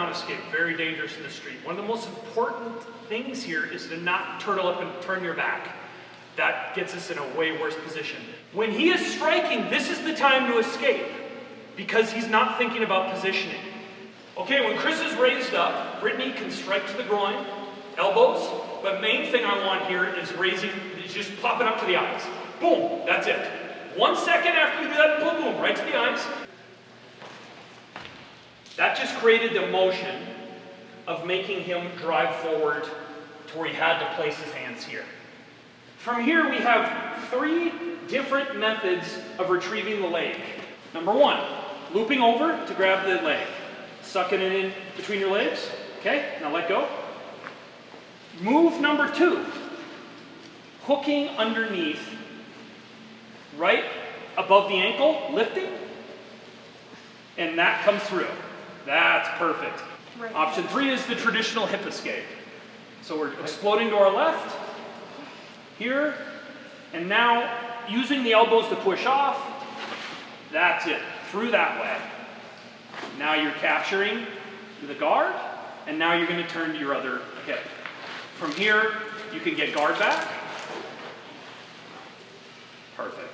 not escape. Very dangerous in the street. One of the most important things here is to not turtle up and turn your back. That gets us in a way worse position. When he is striking, this is the time to escape because he's not thinking about positioning. Okay, when Chris is raised up, Brittany can strike to the groin, elbows, but main thing I want here is just popping up to the eyes. Boom, that's it. 1 second after you do that, boom, boom, right to the eyes. That just created the motion of making him drive forward to where he had to place his hands here. From here, we have 3 different methods of retrieving the leg. Number 1, looping over to grab the leg. Sucking it in between your legs. Okay, now let go. Move number 2, hooking underneath, right above the ankle, lifting, and that comes through. That's perfect. Right. Option 3 is the traditional hip escape. So we're exploding to our left, here, and now using the elbows to push off. That's it, through that way. Now you're capturing the guard, and now you're going to turn to your other hip. From here, you can get guard back. Perfect.